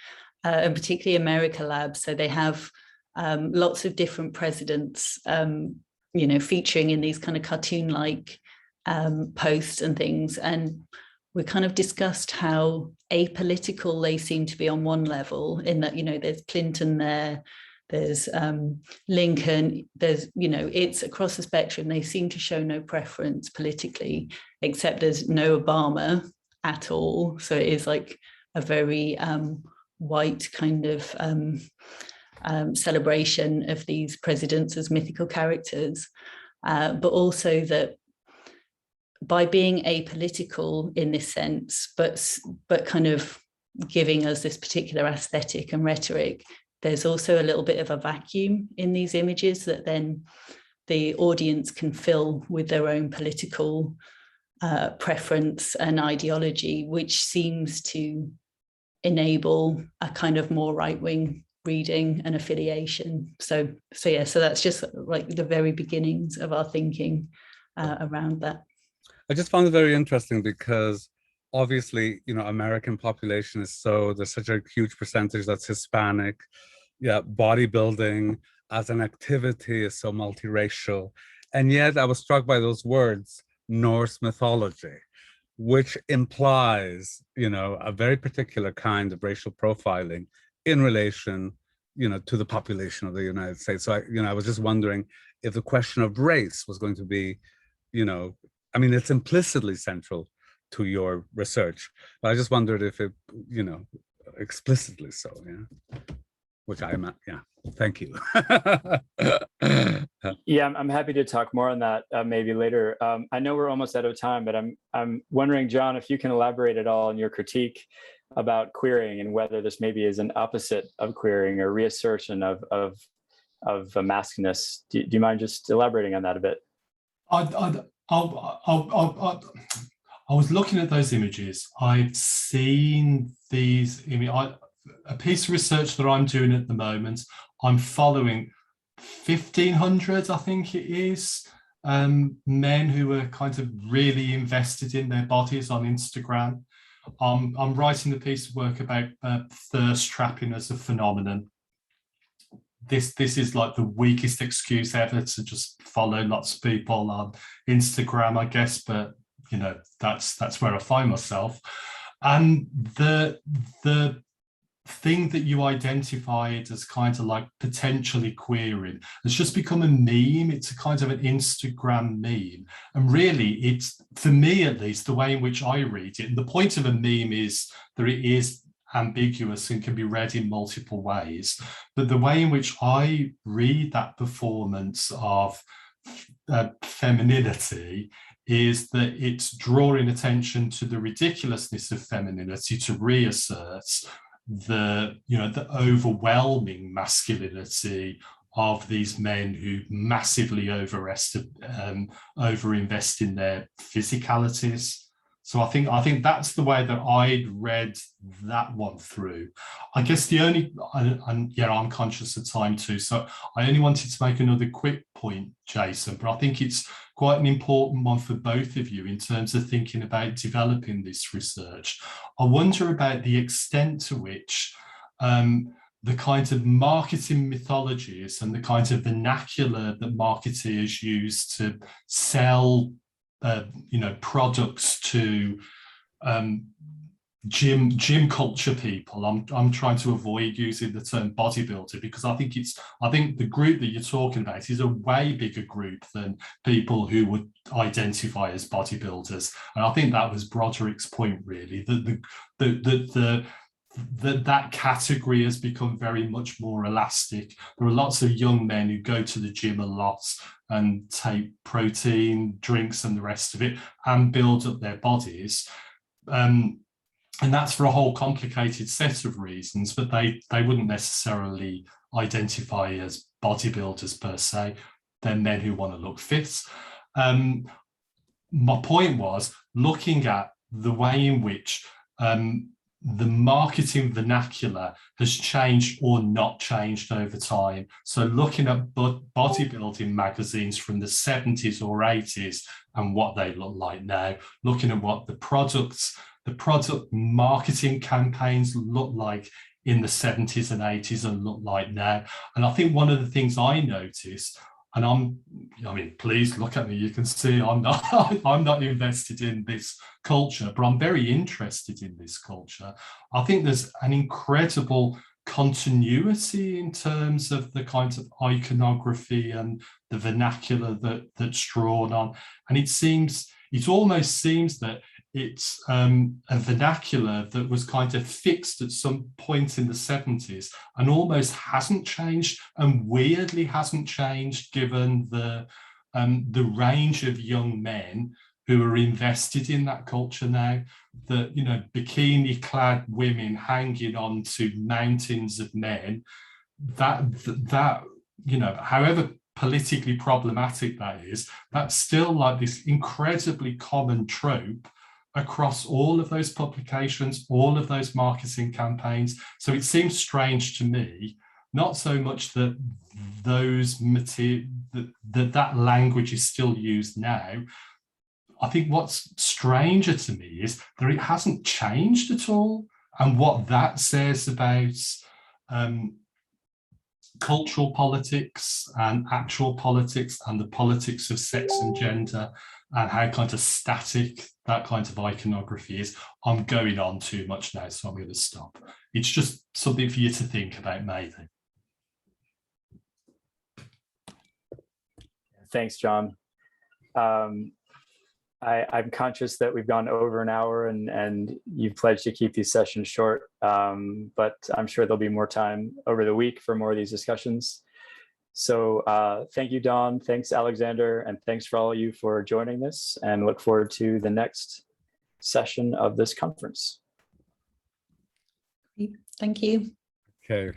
and particularly America Lab, so they have lots of different presidents, you know, featuring in these kind of cartoon-like posts and things. And we kind of discussed how apolitical they seem to be on one level, in that, you know, there's Clinton there, there's Lincoln, there's, you know, it's across the spectrum. They seem to show no preference politically, except there's no Obama at all. So it is like a very white kind of celebration of these presidents as mythical characters, but also that by being apolitical in this sense, but kind of giving us this particular aesthetic and rhetoric, there's also a little bit of a vacuum in these images that then the audience can fill with their own political preference and ideology, which seems to enable a kind of more right-wing reading and affiliation. So that's just like the very beginnings of our thinking around that. I just found it very interesting because obviously, you know, American population is there's such a huge percentage that's Hispanic. Yeah, bodybuilding as an activity is so multiracial. And yet I was struck by those words, Norse mythology, which implies, you know, a very particular kind of racial profiling in relation, you know, to the population of the United States. So I was just wondering if the question of race was going to be, you know, I mean, it's implicitly central to your research, but I just wondered if it, you know, explicitly so, yeah. Which I am, yeah, thank you. Yeah, I'm happy to talk more on that maybe later. I know we're almost out of time, but I'm wondering, John, if you can elaborate at all on your critique about queering and whether this maybe is an opposite of queering or reassertion of masculinity. Do you mind just elaborating on that a bit? I was looking at those images. I've seen these images. A piece of research that I'm doing at the moment, I'm following 1,500, I think it is, men who are kind of really invested in their bodies on Instagram. I'm writing a piece of work about thirst trapping as a phenomenon. This is like the weakest excuse ever to just follow lots of people on Instagram, I guess, but you know, that's where I find myself. And the thing that you identified as kind of like potentially queering has just become a meme. It's a kind of an Instagram meme, and really it's, for me at least, the way in which I read it, and the point of a meme is that it is ambiguous and can be read in multiple ways. But the way in which I read that performance of femininity is that it's drawing attention to the ridiculousness of femininity to reassert the overwhelming masculinity of these men who massively overinvest in their physicalities. So I think that's the way that I'd read that one through. I guess the only, and yeah, I'm conscious of time too, so I only wanted to make another quick point, Jason, but I think it's quite an important one for both of you in terms of thinking about developing this research. I wonder about the extent to which the kinds of marketing mythologies and the kinds of vernacular that marketeers use to sell products to gym culture people. I'm trying to avoid using the term bodybuilder because I think the group that you're talking about is a way bigger group than people who would identify as bodybuilders. And I think that was Broderick's point, really, that category has become very much more elastic. There are lots of young men who go to the gym a lot and take protein drinks and the rest of it and build up their bodies. And that's for a whole complicated set of reasons, but they wouldn't necessarily identify as bodybuilders per se. They're men who want to look fit. My point was looking at the way in which the marketing vernacular has changed or not changed over time. So looking at bodybuilding magazines from the 70s or 80s and what they look like now, looking at what the product marketing campaigns look like in the 70s and 80s and look like now. And I think one of the things I noticed, and please look at me, you can see I'm not invested in this culture, but I'm very interested in this culture. I think there's an incredible continuity in terms of the kinds of iconography and the vernacular that's drawn on. And it almost seems that it's a vernacular that was kind of fixed at some point in the 70s and almost hasn't changed, and weirdly hasn't changed given the range of young men who are invested in that culture now. The bikini-clad women hanging on to mountains of men, that however politically problematic that is, that's still like this incredibly common trope across all of those publications, all of those marketing campaigns. So it seems strange to me, not so much that that language is still used now. I think what's stranger to me is that it hasn't changed at all, and what that says about cultural politics and actual politics and the politics of sex and gender, and how kind of static that kind of iconography is. I'm going on too much now, so I'm going to stop. It's just something for you to think about, maybe. Thanks, John. I'm conscious that we've gone over an hour and you've pledged to keep these sessions short, but I'm sure there'll be more time over the week for more of these discussions. So thank you, Dawn. Thanks, Alexander. And thanks for all of you for joining this, and look forward to the next session of this conference. Thank you. Okay.